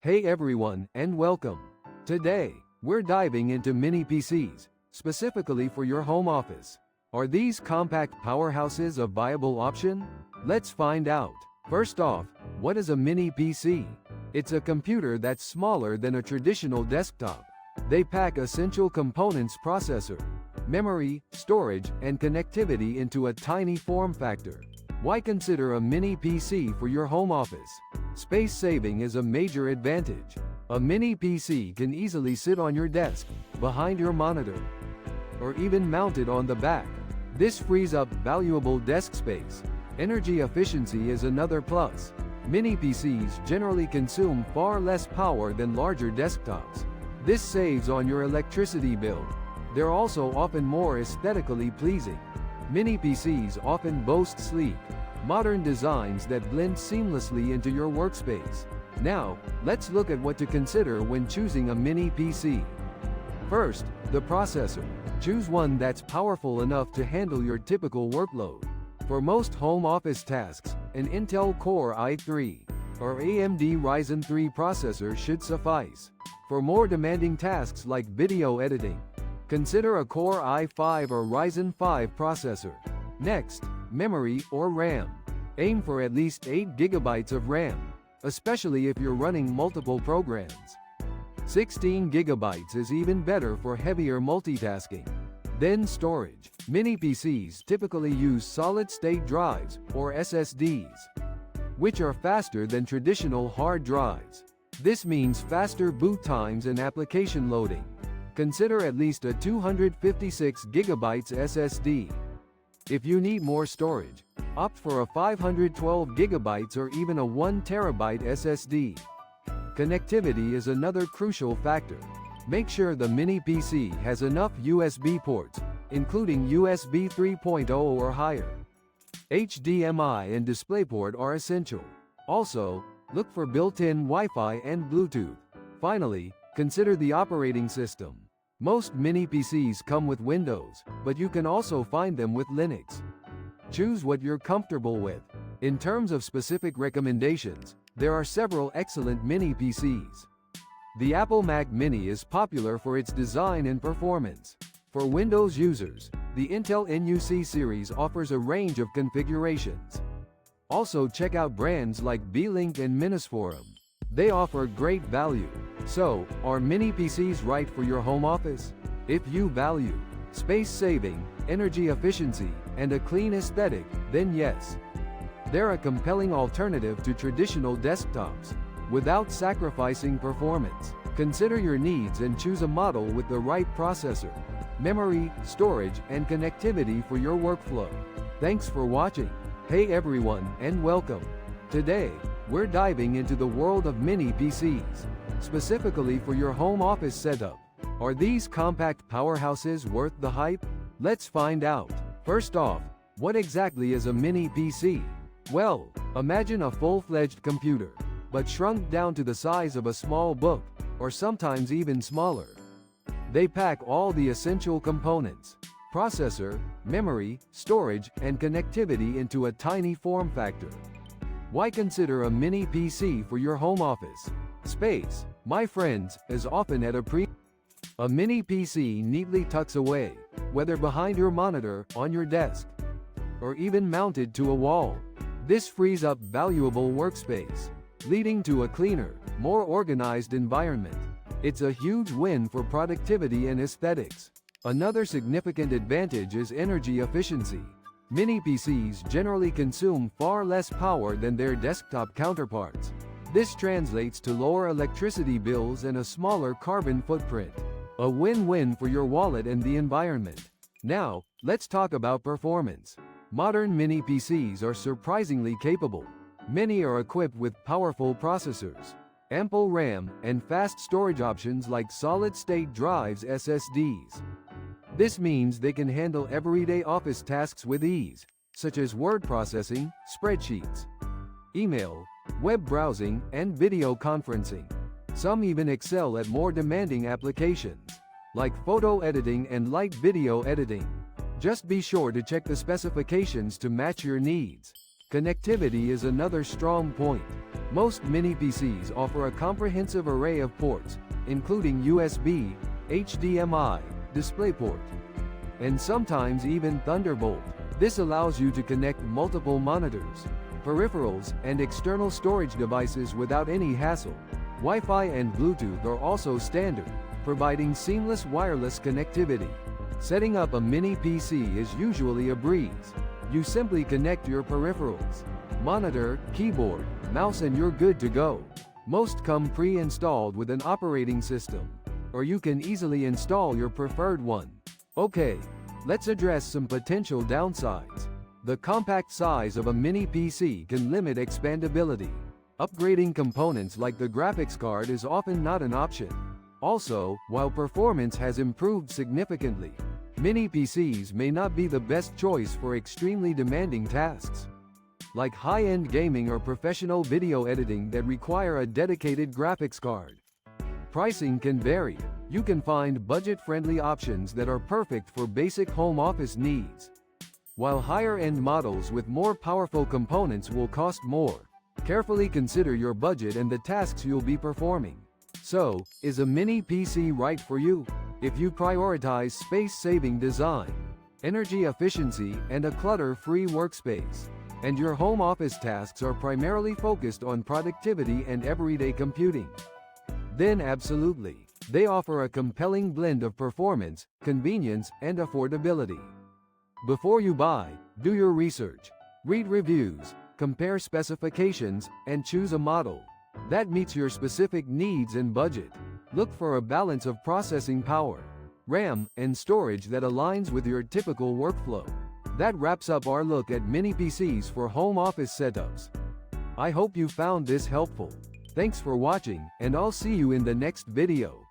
Hey everyone, and welcome. Today, we're diving into mini PCs, specifically for your home office. Are these compact powerhouses a viable option? Let's find out. First off, what is a mini PC? It's a computer that's smaller than a traditional desktop. They pack essential components: processor, memory, storage, and connectivity into a tiny form factor. Why consider a mini PC for your home office? Space saving is a major advantage. A mini PC can easily sit on your desk, behind your monitor, or even mounted on the back. This frees up valuable desk space. Energy efficiency is another plus. Mini PCs generally consume far less power than larger desktops. This saves on your electricity bill. They're also often more aesthetically pleasing. Mini PCs often boast sleek, modern designs that blend seamlessly into your workspace. Now, let's look at what to consider when choosing a mini PC. First, the processor. Choose one that's powerful enough to handle your typical workload. For most home office tasks, an Intel Core i3 or AMD Ryzen 3 processor should suffice. For more demanding tasks like video editing, consider a Core i5 or Ryzen 5 processor. Next, memory or RAM. Aim for at least 8 GB of RAM, especially if you're running multiple programs. 16 GB is even better for heavier multitasking. Then storage. Mini PCs typically use solid-state drives, or SSDs, which are faster than traditional hard drives. This means faster boot times and application loading. Consider at least a 256 GB SSD. If you need more storage, opt for a 512 GB or even a 1 TB SSD. Connectivity is another crucial factor. Make sure the mini PC has enough USB ports, including USB 3.0 or higher. HDMI and DisplayPort are essential. Also, look for built-in Wi-Fi and Bluetooth. Finally, consider the operating system. Most mini PCs come with Windows, but you can also find them with Linux. Choose what you're comfortable with. In terms of specific recommendations, there are several excellent mini PCs. The Apple Mac Mini is popular for its design and performance. For Windows users, the Intel NUC series offers a range of configurations. Also check out brands like Beelink and Minisforum. They offer great value. So, are mini PCs right for your home office? If you value space saving, energy efficiency, and a clean aesthetic, then yes. They're a compelling alternative to traditional desktops, without sacrificing performance. Consider your needs and choose a model with the right processor, memory, storage, and connectivity for your workflow. Thanks for watching. Hey everyone, and welcome. Today, we're diving into the world of mini PCs, specifically for your home office setup. Are these compact powerhouses worth the hype? Let's find out. First off, what exactly is a mini PC? Well, imagine a full-fledged computer, but shrunk down to the size of a small book, or sometimes even smaller. They pack all the essential components: processor, memory, storage, and connectivity into a tiny form factor. Why consider a mini PC for your home office? Space, my friends, is often at a premium. A mini PC neatly tucks away, whether behind your monitor, on your desk, or even mounted to a wall. This frees up valuable workspace, leading to a cleaner, more organized environment. It's a huge win for productivity and aesthetics. Another significant advantage is energy efficiency. Mini PCs generally consume far less power than their desktop counterparts. This translates to lower electricity bills and a smaller carbon footprint. A win-win for your wallet and the environment. Now, let's talk about performance. Modern mini PCs are surprisingly capable. Many are equipped with powerful processors, ample RAM, and fast storage options like solid-state drives (SSDs). This means they can handle everyday office tasks with ease, such as word processing, spreadsheets, email, web browsing, and video conferencing. Some even excel at more demanding applications, like photo editing and light video editing. Just be sure to check the specifications to match your needs. Connectivity is another strong point. Most mini PCs offer a comprehensive array of ports, including USB, HDMI, DisplayPort, and sometimes even Thunderbolt. This allows you to connect multiple monitors, peripherals, and external storage devices without any hassle. Wi-Fi and Bluetooth are also standard, providing seamless wireless connectivity. Setting up a mini PC is usually a breeze. You simply connect your peripherals, monitor, keyboard, mouse, and you're good to go. Most come pre-installed with an operating system, or you can easily install your preferred one. Okay, let's address some potential downsides. The compact size of a mini PC can limit expandability. Upgrading components like the graphics card is often not an option. Also, while performance has improved significantly, mini PCs may not be the best choice for extremely demanding tasks, like high-end gaming or professional video editing that require a dedicated graphics card. Pricing can vary. You can find budget-friendly options that are perfect for basic home office needs, while higher-end models with more powerful components will cost more. Carefully consider your budget and the tasks you'll be performing. So, is a mini PC right for you? If you prioritize space-saving design, energy efficiency, and a clutter-free workspace, and your home office tasks are primarily focused on productivity and everyday computing, then absolutely. They offer a compelling blend of performance, convenience, and affordability. Before you buy, do your research. Read reviews, compare specifications, and choose a model that meets your specific needs and budget. Look for a balance of processing power, RAM, and storage that aligns with your typical workflow. That wraps up our look at mini PCs for home office setups. I hope you found this helpful. Thanks for watching, and I'll see you in the next video.